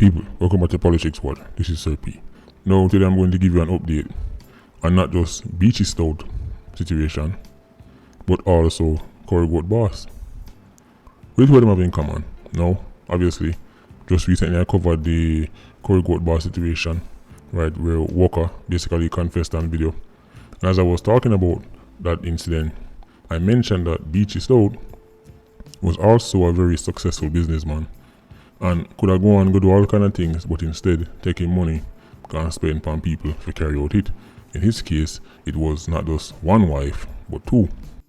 People, welcome back to Politics Squad. This is Sir P. Now today I'm going to give you an update on not just Beachy Stout situation, but also Corey Goat Boss. Which what them have in common? Now, obviously, just recently I covered the Corey Goat Boss situation, right, where Walker basically confessed on video. And as I was talking about that incident, I mentioned that Beachy Stout was also a very successful businessman and could have gone and go do all kind of things, but instead taking money and spend on people to carry out it. In his case, it was not just one wife, but two.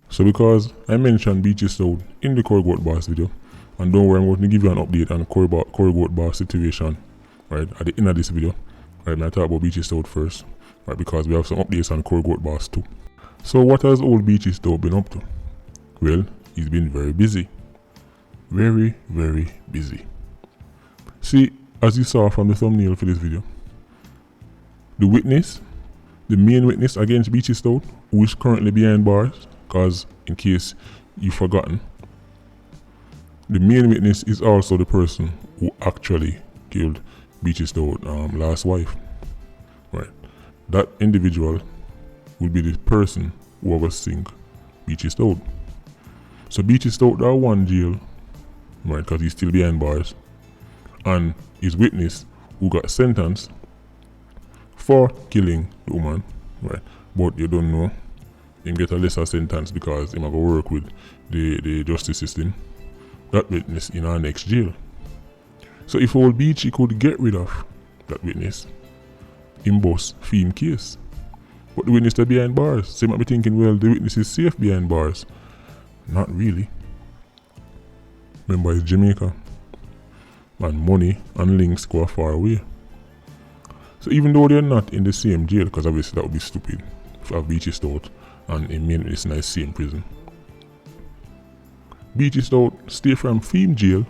So because I mentioned Beachy Stout in the Corey Goat Boss video, and don't worry, I'm going to give you an update on Corey Goat Boss situation, right, at the end of this video. Right, I talk about Beachy Stout first, right, because we have some updates on Corey Goat Boss too. So what has old Beachy Stout been up to? Well, he's been very busy. Very, very busy. See, as you saw from the thumbnail for this video, the witness, the main witness against Beachy Stout, who is currently behind bars, because in case you've forgotten, the main witness is also the person who actually killed Beachy Stout last wife. Right. That individual will be the person who overseeing Beachy Stout. So Beachy Stout that one jail, right, because he's still behind bars, and his witness who got sentenced for killing the woman, right, but you don't know, him get a lesser sentence because him have to work with the justice system. That witness in our next jail. So if old Beachy could get rid of that witness, him boss fee case. But the witness is behind bars. So you might be thinking, well, the witness is safe behind bars. Not really. Remember, it's Jamaica. And money and links go far away. So even though they're not in the same jail, because obviously that would be stupid to have Beachy Stout and a main witness in the same prison, Beachy Stout stay from Feme jail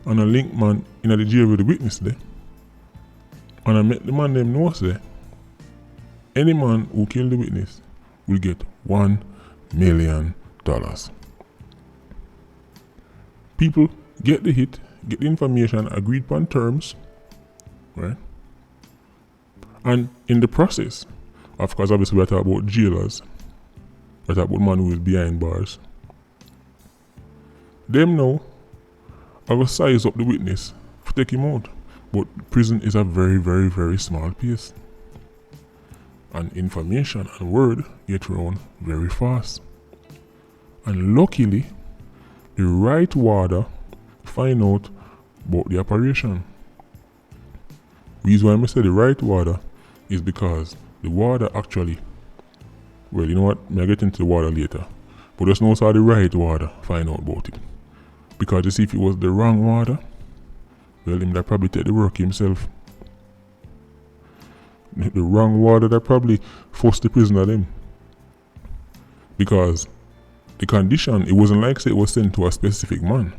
and a link man in the jail with the witness there. And I met the man them knows there. Any man who killed the witness will get $1 million. People get the hit, get the information, agreed upon terms, right? And in the process, of course, obviously we are talking about jailers, we are talking about man who is behind bars. Them now I will size up the witness to take him out. But prison is a very, very, very small place. And information and word get around very fast. And luckily, the right warder find out about the operation. Reason why I say the right warder is because the warder actually, well, you know what, I'll get into the warder later. But just know how the right warder find out about it. Because you see, if it was the wrong warder, well, him that probably take the work himself. The wrong warder that probably forced the prisoner them. Because the condition, it wasn't like say it was sent to a specific man.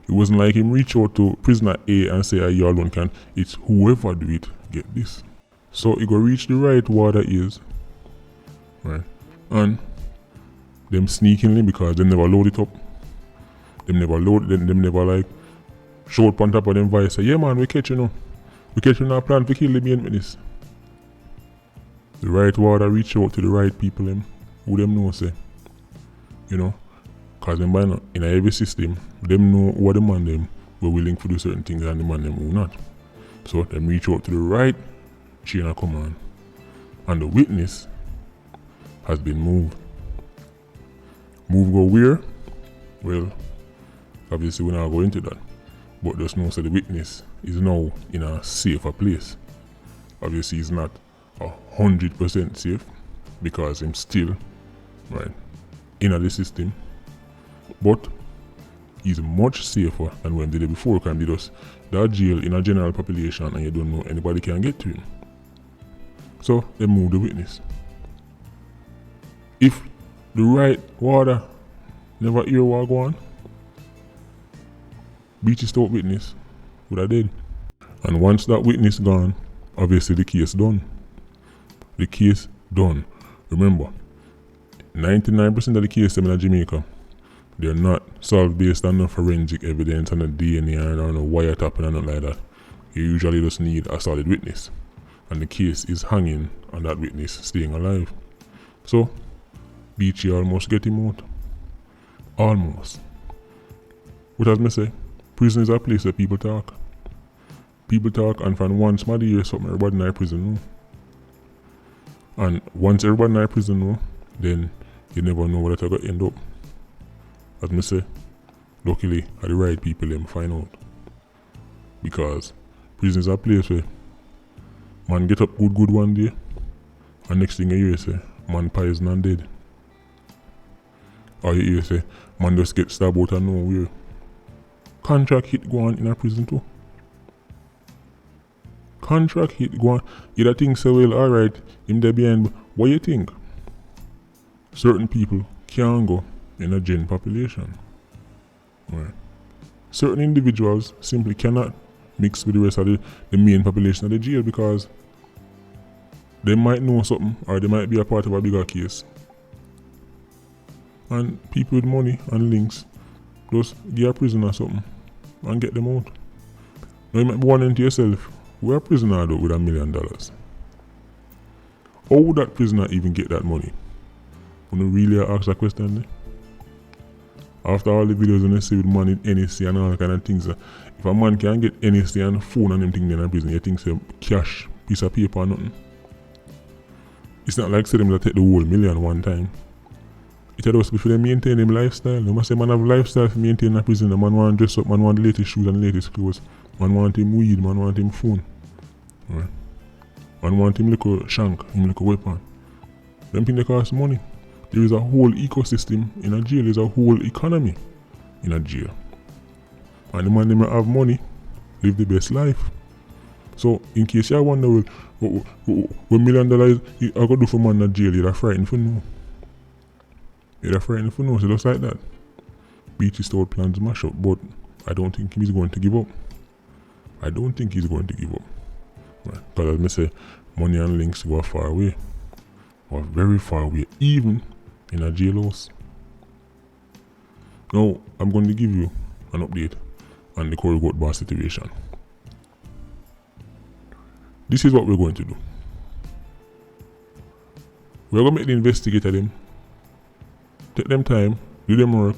It wasn't like him reach out to prisoner A and say, you alone can. It's whoever do it, get this. So he go reach the right warder is, right? And them sneakingly, because they never load it up. Them never load, them never like show up on top of them voice say, yeah man, we catch you now. We catch you now, plan to kill the main witness. The right warder reach out to the right people them, who them know say. You know, cause them by now, in every system, them know what the man them were willing to do certain things and the man them who not. So them reach out to the right chain of command. And the witness has been moved. Move go where? Well, obviously we're not going into that. But just know so the witness is now in a safer place. Obviously he's not 100% safe because he's still right in the system. But he's much safer than when the day before, can be just that jail in a general population and you don't know anybody can get to him. So they move the witness. If the right warder never hear what go on, Beachy Stout witness would have dead. And once that witness gone, obviously the case done. The case done. Remember, 99% of the cases in Jamaica, they're not solved based on no forensic evidence and no DNA or no wiretapping and nothing like that. you usually just need a solid witness, and the case is hanging on that witness staying alive. So, Beachy almost get him out. Almost. But as I say, prison is a place where people talk. People talk, and from once somebody hears something, everybody in prison know. And once everybody in prison know, then you never know where it's going to end up. As I say, luckily, the right people them find out. Because prison is a place where man get up good one day, and next thing you hear say, man poison and dead. Or you hear say, man just get stabbed out of nowhere. Contract hit go on in a prison too. Contract hit go on. You da think say, well, alright, him there behind, what you think? Certain people can't go in a gen population. Right. Certain individuals simply cannot mix with the rest of the main population of the jail because they might know something or they might be a part of a bigger case. And people with money and links just give a prisoner something and get them out. Now you might be wondering to yourself, where a prisoner though with $1 million? How would that prisoner even get that money? When you really ask that question there? After all the videos when you see with money, NSC and all that kind of things, if a man can get NSC and phone and them things in a prison, you think say cash, piece of paper or nothing. It's not like say them to take the whole million one time. It just be for them maintain them lifestyle. You must say man have lifestyle for maintain a prison. The man want dress up, man want the latest shoes and the latest clothes. Man want him weed, man want him phone. Right. Man want him little shank, him little weapon. Them things they cost money. There is a whole ecosystem in a jail, there's a whole economy in a jail. And the man them have money, live the best life. So in case you wonder well, $1 million I could do for man in a jail, you're frightened for no. You're frightened for no, so just like that. Beachy Stout plans mash up, but I don't think he's going to give up. I don't think he's going to give up. Right. Because as I say, money and links go far away. Or very far away, even in a jailhouse. Now, I'm going to give you an update on the Corey Goat Boss situation. This is what we're going to do. We're going to make the investigator them, take them time, do them work,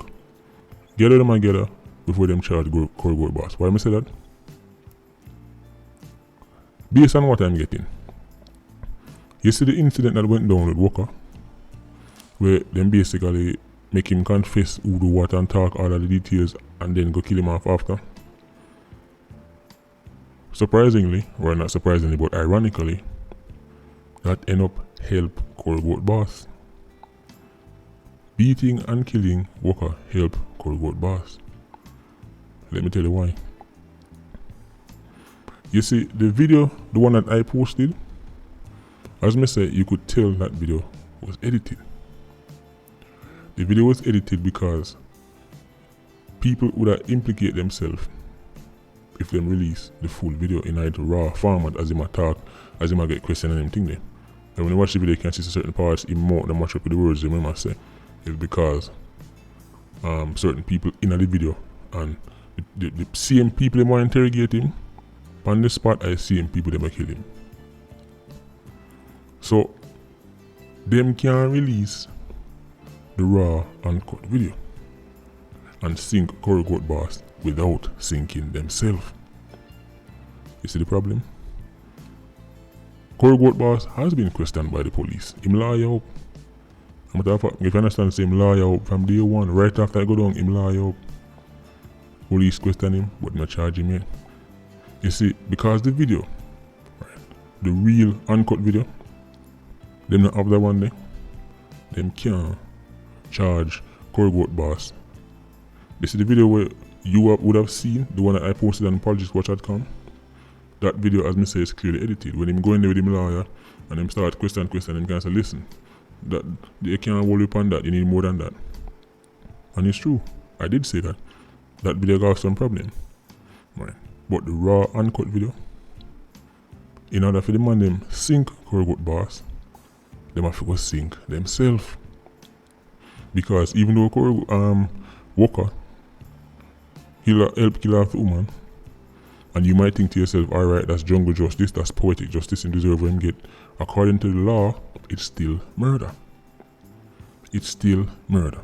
gather them together before them charge Corey Goat Boss. Why am I say that? Based on what I'm getting. You see the incident that went down with Walker, where them basically make him confess who do what and talk all of the details and then go kill him off after. Surprisingly, or not surprisingly but ironically, that end up help Corey Goat Boss. Beating and killing Walker help Corey Goat Boss. Let me tell you why. You see, the video, the one that I posted, as I say, you could tell that video was edited. The video was edited because people would have implicate themselves if them release the full video in a raw format as him talk, as him get question and everything there. And when you watch the video, you can see certain parts him more than match up with the words they must say. It's because certain people in the video and the same people they might interrogate him. On the spot, I see him people they might kill him. So, them can release the raw uncut video and sink Corey Goat Boss without sinking themselves. You see the problem? Corey Goat Boss has been questioned by the police. Him lawyer up. If you understand, say him lawyer up from day one. Right after I go down, him lawyer up. Police question him, but not charge him yet. You see, because the video, right, the real uncut video, them not have that one there, them can't charge Corey Goat Boss. This is the video where you would have seen, the one that I posted on PoliticsWatch.com. That video, as me say, is clearly edited. When him go in there with him lawyer and him start question, him can say, listen, that they can't hold you upon that, you need more than that. And it's true, I did say that. That video got some problem. Right. But the raw uncut video, in order for the man them sink Corey Goat Boss, them have to go sink themselves. Because even though Corey Walker, he'll help kill off the woman, And you might think to yourself, alright, that's jungle justice, that's poetic justice, and deserve what him get. According to the law, it's still murder. It's still murder.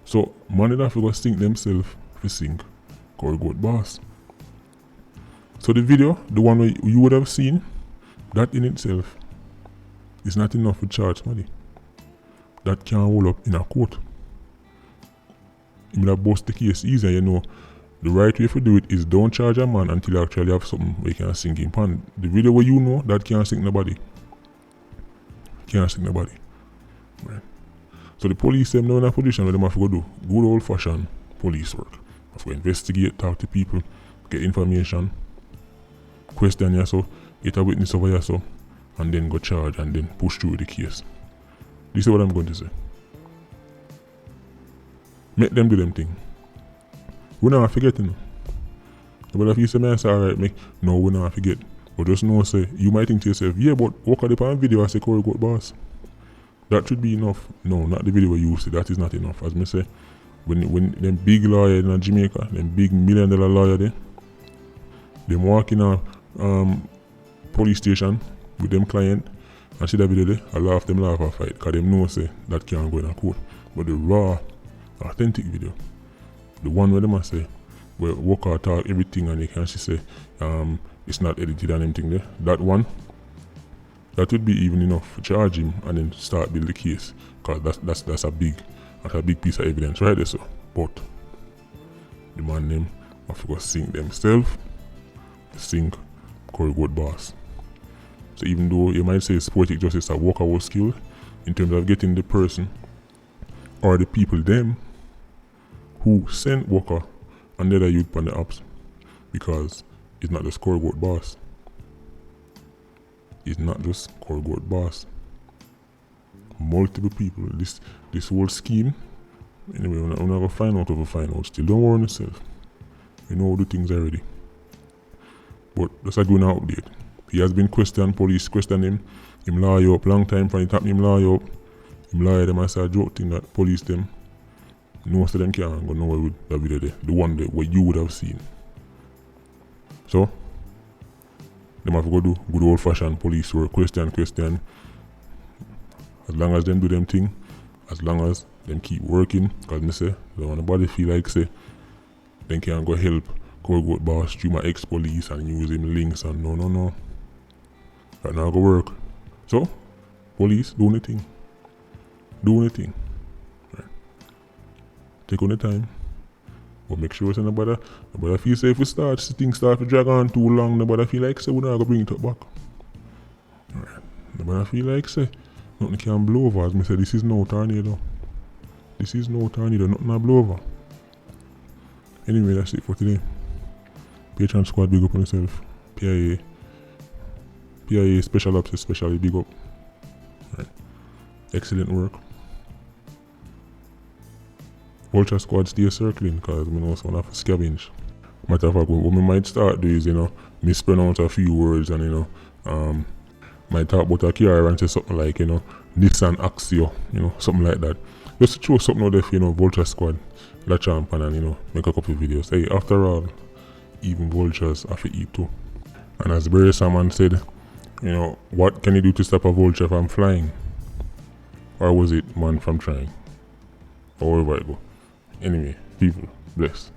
So, man would have to go sink themselves to sink Corey Goat Boss. So the video, the one where you would have seen, that in itself is not enough to charge somebody. That can't hold up in a court. You would bust the case easier, you know. The right way to do it is don't charge a man until you actually have something where you can sink in pan. The video where you know, that can't sink nobody. Can't sink nobody. Right. So the police them now in a position where they have to go do good old fashioned police work. Have to investigate, talk to people, get information, question yourself, get a witness over yourself, and then go charge and then push through the case. This is what I'm going to say. Make them do them thing. We not forget, you know. But if you say, man, say, alright, make, no, we not forget. But just know, say, you might think to yourself, yeah, but walk out the video, I say, Corey Goat Boss. That should be enough. No, not the video you see, that is not enough. As me say, when them big lawyer in Jamaica, them big $1 million lawyer there, them walk in a police station with them client and see that video there, I laugh or fight, because them know, say, that can't go in a court. But the raw, authentic video, the one where them say, where Walker talk everything and they can say, it's not edited and anything there, that one, that would be even enough to charge him and then start build the case, because that's a big piece of evidence right there. So, but the man them have to go sink themselves, sink Corey Goat Boss. So even though you might say it's poetic justice a walkable skill in terms of getting the person or the people them who sent Walker and the other youth on the apps, because it's not just Corey Goat Boss. It's not just Corey Goat Boss. Multiple people. This whole scheme. Anyway, we're not gonna find out still. Don't worry on yourself. You know how the things already. But just a doing an update. He has been questioned, police question him. Him lawyer up long time from the top him lawyer up. Him lawyer them as a joke thing that police them. Most of them can't go nowhere with that video there. The one that what you would have seen. So them have to go do good old fashioned police work, question. As long as them do them thing, as long as them keep working, because me say, don't want nobody feel like say, them can't go help Corey Goat Boss through my ex-police and use him links and no. That not go work. So, police, do anything. Right. Take on the time. But make sure say nobody feel say if we things start to drag on too long, nobody feel like say we're not gonna bring it up back. Right. Nobody feel like say nothing can blow over. As me say, this is no tornado. Nothing can blow over. Anyway, that's it for today. Patreon squad, big up on yourself. PIA special ops especially, big up. Right. Excellent work. Vulture squad stay circling, because I know someone have to scavenge. Matter of fact, what we might start do is, mispronounce a few words and, might talk about a car and say something like, Nissan Axio, something like that. Just to throw something out there for, Vulture squad, La Champion, and, make a couple of videos. Hey, after all, even vultures have to eat too. And as Barry Salmon said, what can you do to stop a vulture from flying? Or was it man from trying? Or wherever I go. Anyway, people, bless.